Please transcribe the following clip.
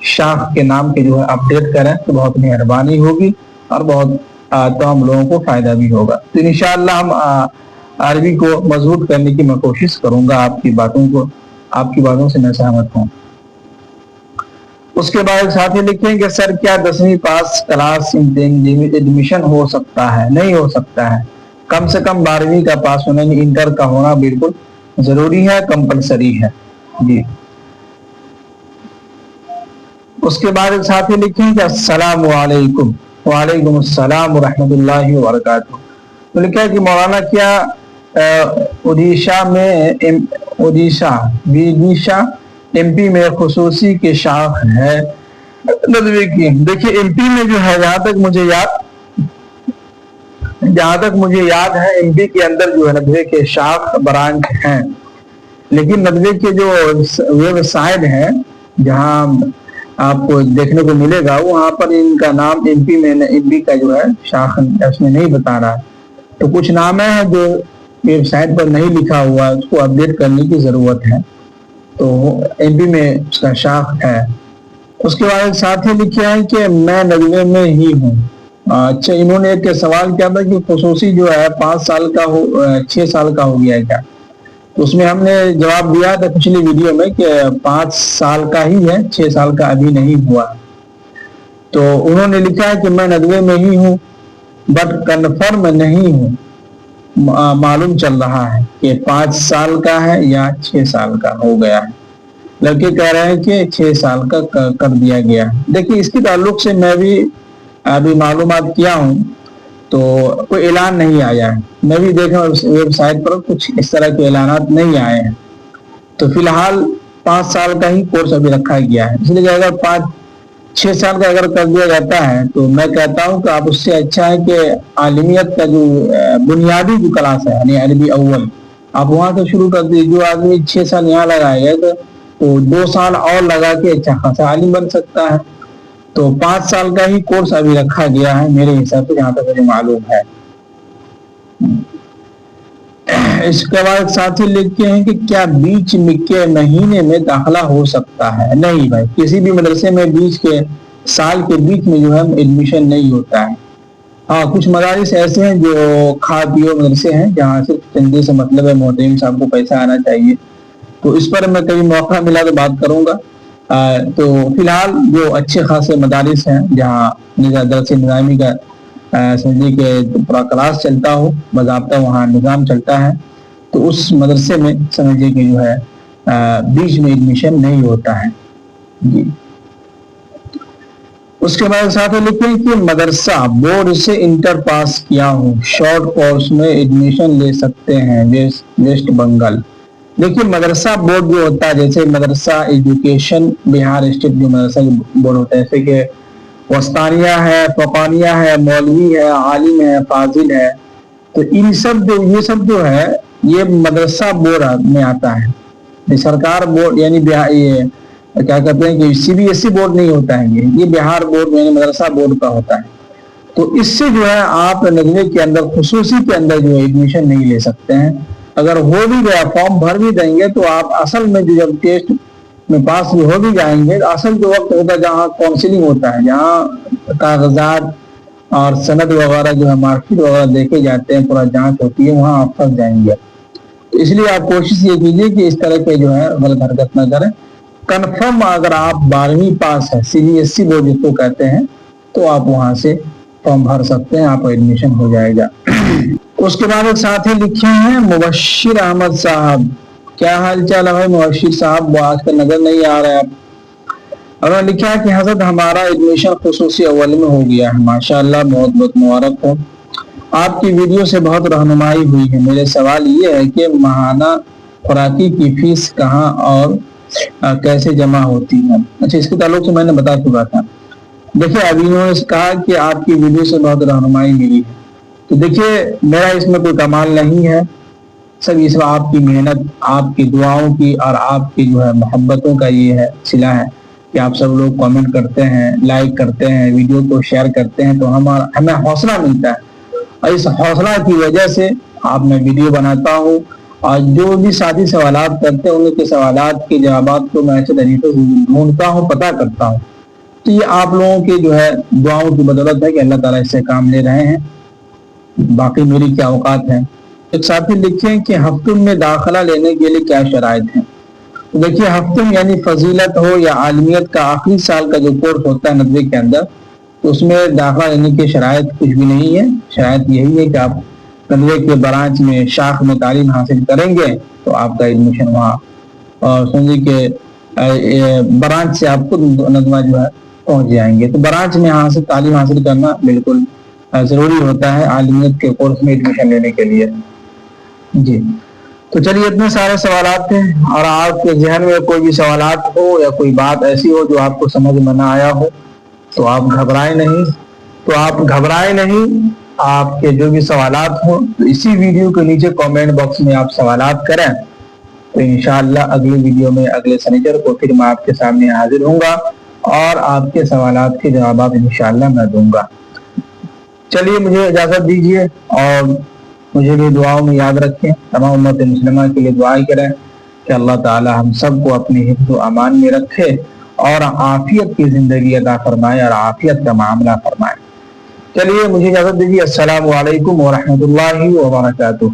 شاخ کے نام کے جو ہے اپڈیٹ کریں تو بہت مہربانی ہوگی اور بہت تمام لوگوں کو فائدہ بھی ہوگا. تو انشاءاللہ ہم عربی کو مضبوط کرنے کی میں کوشش کروں گا. آپ کی باتوں سے میں سہمت ہوں. اس کے بعد ساتھی لکھیں کہ سر کیا 10ویں پاس کلاس ایڈمیشن ہو سکتا ہے؟ نہیں ہو سکتا ہے. کم سے کم 12ویں کا پاس ہونا، انٹر کا ہونا بالکل ضروری ہے، کمپلسری ہے. جی. اس کے بعد ساتھی لکھیں کہ السلام علیکم. وعلیکم السلام ورحمۃ اللہ وبرکاتہ. تو لکھا ہے کہ مولانا کیا اڈیشہ ایم پی میں خصوصی کے شاخ ہے ندوے کی؟ دیکھیے ایم پی میں جو ہے جہاں تک مجھے یاد ہے ایم پی کے اندر جو ہے ندوے کے شاخ برانچ ہیں، لیکن ندوے کے جو ویب سائٹ ہے جہاں آپ کو دیکھنے کو ملے گا وہاں پر ان کا نام ایم پی کا جو ہے شاخ اس میں نہیں بتا رہا. تو کچھ نام ہے جو ویب سائٹ پر نہیں لکھا ہوا، اس کو اپڈیٹ کرنے کی ضرورت ہے. تو ایم پی میں اس کا شاخ ہے. اس کے بعد ساتھی لکھے ہیں کہ میں ندوے میں ہی ہوں. اچھا، انہوں نے ایک سوال کیا تھا کہ خصوصی جو ہے 5 سال کا 6 سال کا ہو گیا ہے کیا؟ تو اس میں ہم نے جواب دیا تھا پچھلی ویڈیو میں کہ 5 سال کا ہی ہے، 6 سال کا ابھی نہیں ہوا. تو انہوں نے لکھا ہے کہ میں ندوے میں ہی ہوں بٹ کنفرم نہیں ہوں، معلوم چل رہا ہے کہ 5 سال کا ہے یا 6 سال کا ہو گیا ہے. لڑکے کہہ رہے ہیں کہ 6 سال کا کر دیا گیا. دیکھیے اس کے تعلق سے میں بھی ابھی معلومات کیا ہوں تو کوئی اعلان نہیں آیا ہے. میں بھی دیکھا ویب سائٹ پر کچھ اس طرح کے اعلانات نہیں آئے ہیں. تو فی الحال 5 سال کا ہی کورس ابھی رکھا گیا ہے. اس لیے اگر 5-6 سال کا اگر کر دیا جاتا ہے تو میں کہتا ہوں کہ آپ اس سے اچھا ہے کہ عالمیت کا جو بنیادی جو کلاس ہے یعنی عربی اول آپ وہاں سے شروع کر دیجیے. جو آدمی 6 سال یہاں لگائے گا تو 2 سال اور لگا کے اچھا خاصا عالم بن سکتا ہے. تو 5 سال کا ہی کورس ابھی رکھا گیا ہے میرے حساب سے جہاں تک مجھے معلوم ہے. اس کے بعد ساتھی لکھتے ہیں کہ کیا بیچ کے مہینے میں داخلہ ہو سکتا ہے؟ نہیں بھائی، کسی بھی مدرسے میں سال کے بیچ میں جو ہے ایڈمیشن نہیں ہوتا ہے. ہاں، کچھ مدارس ایسے ہیں جو کھا پیو مدرسے ہیں جہاں صرف چندے سے مطلب ہے، معتم صاحب کو پیسہ آنا چاہیے. تو اس پر میں کبھی موقع ملا تو بات کروں گا. تو فی الحال جو اچھے خاصے مدارس ہیں جہاں درس نظامی کا سمجھے کہ پورا کلاس چلتا ہو، باضابطہ وہاں نظام چلتا ہے، تو اس مدرسے میں سمجھے کہ جو ہے بیچ میں ایڈمیشن نہیں ہوتا ہے. جی. اس کے بعد ساتھ لکھیں کہ مدرسہ بورڈ سے انٹر پاس کیا ہوں، شارٹ کورس میں ایڈمیشن لے سکتے ہیں ویسٹ بنگال. دیکھیے مدرسہ بورڈ جو ہوتا ہے جیسے مدرسہ ایجوکیشن بہار اسٹیٹ جو مدرسہ بورڈ ہوتا ہے جیسے کہ وسطانیہ ہے، فقانیہ ہے، مولوی ہے، عالم ہے، فاضل ہے، تو یہ سب جو ہے یہ مدرسہ بورڈ میں آتا ہے. سرکار بورڈ یعنی یہ کیا کہتے ہیں کہ C B S E board نہیں ہوتا ہے، یہ بہار بورڈ یعنی مدرسہ بورڈ کا ہوتا ہے. تو اس سے جو ہے آپ ندوے کے اندر خصوصی کے اندر جو ایڈمیشن نہیں لے سکتے ہیں. اگر ہو بھی گیا فارم بھر بھی دیں گے تو آپ اصل میں جو جب ٹیسٹ میں پاس ہو بھی جائیں گے اصل جو وقت ہوتا ہے جہاں کاؤنسلنگ ہوتا ہے، جہاں کاغذات اور سند وغیرہ جو ہے مارکشیٹ وغیرہ دیکھے جاتے ہیں، پورا جانچ ہوتی ہے، وہاں آپ پھنس جائیں گے. تو اس لیے آپ کوشش یہ کیجیے کہ اس طرح کے جو ہے غلط حرکت نہ کریں. کنفرم اگر آپ 12ویں پاس ہے، C B S E board جس کو کہتے ہیں، تو آپ وہاں سے فارم بھر سکتے ہیں، آپ ایڈمیشن ہو جائے گا. اس کے بعد ایک ساتھی لکھے ہیں مبشر احمد صاحب. کیا حال چال ہے مبشر صاحب؟ آج کل نظر نہیں آ رہا ہے آپ. انہوں نے لکھا ہے کہ حضرت ہمارا ایڈمیشن خصوصی اول میں ہو گیا ہے، ماشاءاللہ، بہت بہت مبارک ہو. آپ کی ویڈیو سے بہت رہنمائی ہوئی ہے. میرے سوال یہ ہے کہ ماہانہ خوراکی کی فیس کہاں اور کیسے جمع ہوتی ہے؟ اچھا، اس کے تعلق سے میں نے بتا چکا تھا. دیکھیے ابھی انہوں نے کہا کہ آپ کی ویڈیو سے بہت رہنمائی ملی ہے. تو دیکھیے میرا اس میں کوئی کمال نہیں ہے، سب اس میں آپ کی محنت، آپ کی دعاؤں کی اور آپ کی جو ہے محبتوں کا یہ ہے صلہ ہے کہ آپ سب لوگ کامنٹ کرتے ہیں، لائک کرتے ہیں، ویڈیو کو شیئر کرتے ہیں، تو ہمیں حوصلہ ملتا ہے. اور اس حوصلہ کی وجہ سے آپ میں ویڈیو بناتا ہوں اور جو بھی ساتھی سوالات کرتے ہیں ان کے سوالات کے جوابات کو میں ایسے طریقے سے ڈھونڈتا ہوں، پتہ کرتا ہوں. تو یہ آپ لوگوں کے جو ہے دعاؤں کی بدولت ہے کہ اللہ تعالیٰ اس سے کام لے رہے ہیں، باقی میری کیا اوقات ہیں۔ ایک ساتھی لکھیں کہ ہفتم میں داخلہ لینے کے لیے کیا شرائط ہیں۔ تو دیکھیے ہفتم یعنی فضیلت ہو یا عالمیت کا آخری سال کا جو کورس ہوتا ہے ندوے کے اندر، تو اس میں داخلہ لینے کی شرائط کچھ بھی نہیں ہے۔ شرائط یہی ہے کہ آپ ندوے کے برانچ میں شاخ میں تعلیم حاصل کریں گے تو آپ کا ایڈمیشن وہاں اور سمجھے کہ برانچ سے آپ کو ندوہ جو ہے پہنچ جائیں گے۔ تو برانچ میں تعلیم حاصل کرنا بالکل ضروری ہوتا ہے عالمیت کے کورس میں ایڈمیشن لینے کے لیے۔ جی تو چلیے اتنے سارے سوالات تھے، اور آپ کے ذہن میں کوئی بھی سوالات ہو یا کوئی بات ایسی ہو جو آپ کو سمجھ میں نہ آیا ہو تو آپ گھبرائیں نہیں، آپ کے جو بھی سوالات ہوں تو اسی ویڈیو کے نیچے کامنٹ باکس میں آپ سوالات کریں، تو انشاءاللہ اگلی ویڈیو میں اگلے سنیچر کو پھر میں آپ کے سامنے حاضر ہوں گا اور آپ کے سوالات کے جوابات انشاءاللہ میں دوں گا۔ چلیے مجھے اجازت دیجیے، اور مجھے بھی دعاؤں میں یاد رکھیں، تمام امت مسلمہ کے لیے دعائیں کریں کہ اللہ تعالی ہم سب کو اپنی حفظ و امان میں رکھے اور عافیت کی زندگی عطا فرمائے اور عافیت کا معاملہ فرمائے۔ چلیے مجھے اجازت دیجیے، السلام علیکم ورحمۃ اللہ وبرکاتہ۔